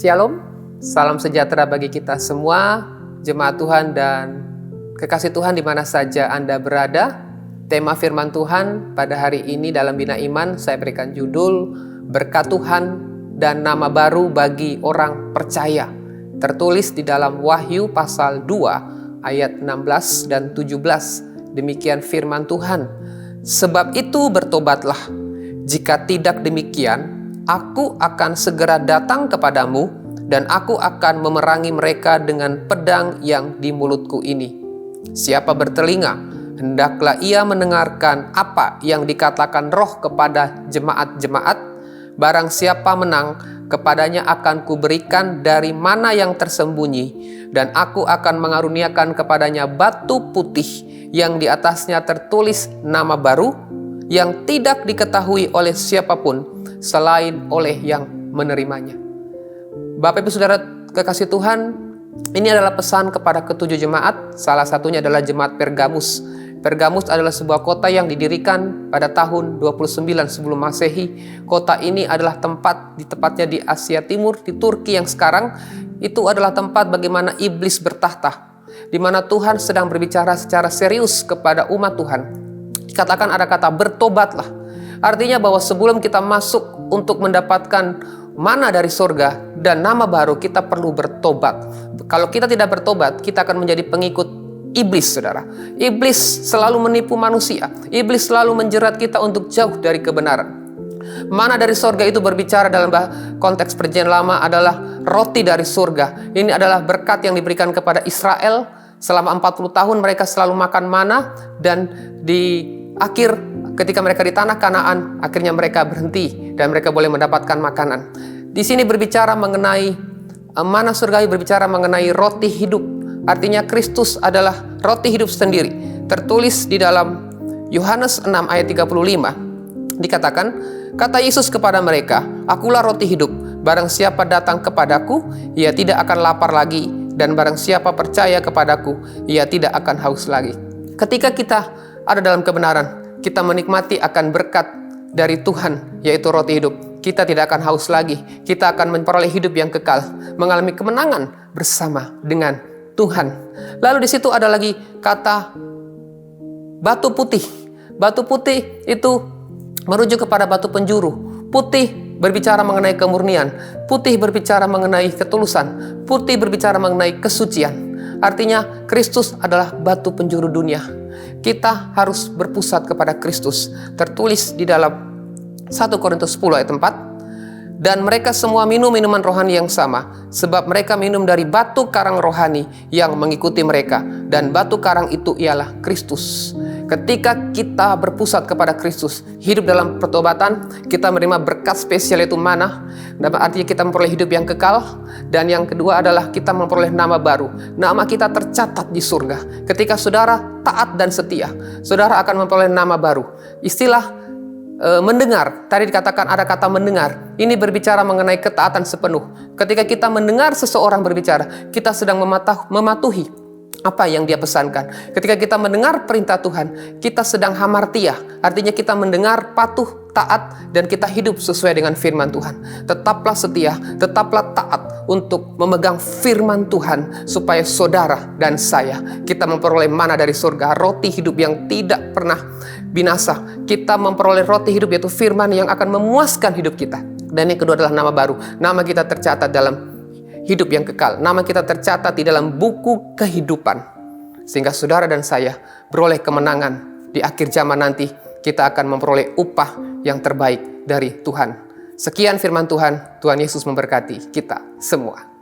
Shalom, salam sejahtera bagi kita semua, jemaat Tuhan dan kekasih Tuhan di mana saja Anda berada. Tema firman Tuhan pada hari ini dalam Bina Iman saya berikan judul Berkat Tuhan dan Nama Baru bagi Orang Percaya. Tertulis di dalam Wahyu pasal 2 ayat 16 dan 17. Demikian firman Tuhan. Sebab itu bertobatlah, jika tidak demikian aku akan segera datang kepadamu dan aku akan memerangi mereka dengan pedang yang di mulutku ini. Siapa bertelinga, hendaklah ia mendengarkan apa yang dikatakan Roh kepada jemaat-jemaat. Barang siapa menang, kepadanya akan kuberikan dari mana yang tersembunyi, dan aku akan mengaruniakan kepadanya batu putih yang di atasnya tertulis nama baru, yang tidak diketahui oleh siapapun selain oleh yang menerimanya. Bapak Ibu Saudara kekasih Tuhan, ini adalah pesan kepada ketujuh jemaat. Salah satunya adalah jemaat Pergamus. Pergamus adalah sebuah kota yang didirikan pada tahun 29 sebelum Masehi. Kota ini adalah tepatnya di Asia Timur, di Turki yang sekarang. Itu adalah tempat bagaimana iblis bertahta, di mana Tuhan sedang berbicara secara serius kepada umat Tuhan. Dikatakan ada kata bertobatlah. Artinya bahwa sebelum kita masuk untuk mendapatkan mana dari surga dan nama baru, kita perlu bertobat. Kalau kita tidak bertobat, kita akan menjadi pengikut iblis, saudara. Iblis selalu menipu manusia. Iblis selalu menjerat kita untuk jauh dari kebenaran. Mana dari surga itu berbicara dalam konteks perjanjian lama adalah roti dari surga. Ini adalah berkat yang diberikan kepada Israel. Selama 40 tahun mereka selalu makan mana, dan di akhir ketika mereka di tanah Kanaan, akhirnya mereka berhenti dan mereka boleh mendapatkan makanan. Di sini berbicara mengenai mana surgawi, berbicara mengenai roti hidup. Artinya Kristus adalah roti hidup sendiri. Tertulis di dalam Yohanes 6 ayat 35. Dikatakan, kata Yesus kepada mereka, akulah roti hidup. Barang siapa datang kepadaku, ia tidak akan lapar lagi. Dan barang siapa percaya kepadaku, ia tidak akan haus lagi. Ketika kita ada dalam kebenaran, kita menikmati akan berkat dari Tuhan, yaitu roti hidup. Kita tidak akan haus lagi. Kita akan memperoleh hidup yang kekal, mengalami kemenangan bersama dengan Tuhan. Lalu di situ ada lagi kata batu putih. Batu putih itu merujuk kepada batu penjuru. Putih berbicara mengenai kemurnian. Putih berbicara mengenai ketulusan. Putih berbicara mengenai kesucian. Artinya Kristus adalah batu penjuru dunia. Kita harus berpusat kepada Kristus. Tertulis di dalam 1 Korintus 10 ayat 4. Dan mereka semua minum minuman rohani yang sama, sebab mereka minum dari batu karang rohani yang mengikuti mereka. Dan batu karang itu ialah Kristus. Ketika kita berpusat kepada Kristus, hidup dalam pertobatan, kita menerima berkat spesial yaitu mana. Artinya kita memperoleh hidup yang kekal. Dan yang kedua adalah kita memperoleh nama baru. Nama kita tercatat di surga. Ketika saudara taat dan setia, saudara akan memperoleh nama baru. Istilah mendengar, tadi dikatakan ada kata mendengar. Ini berbicara mengenai ketaatan sepenuh. Ketika kita mendengar seseorang berbicara, kita sedang mematuhi apa yang dia pesankan. Ketika kita mendengar perintah Tuhan, kita sedang hamartia. Artinya kita mendengar, patuh, taat, dan kita hidup sesuai dengan firman Tuhan. Tetaplah setia, tetaplah taat untuk memegang firman Tuhan, supaya saudara dan saya, kita memperoleh mana dari surga, roti hidup yang tidak pernah binasa. Kita memperoleh roti hidup, yaitu firman yang akan memuaskan hidup kita. Dan yang kedua adalah nama baru. Nama kita tercatat dalam hidup yang kekal. Nama kita tercatat di dalam buku kehidupan. Sehingga saudara dan saya beroleh kemenangan. Di akhir zaman nanti kita akan memperoleh upah yang terbaik dari Tuhan. Sekian firman Tuhan. Tuhan Yesus memberkati kita semua.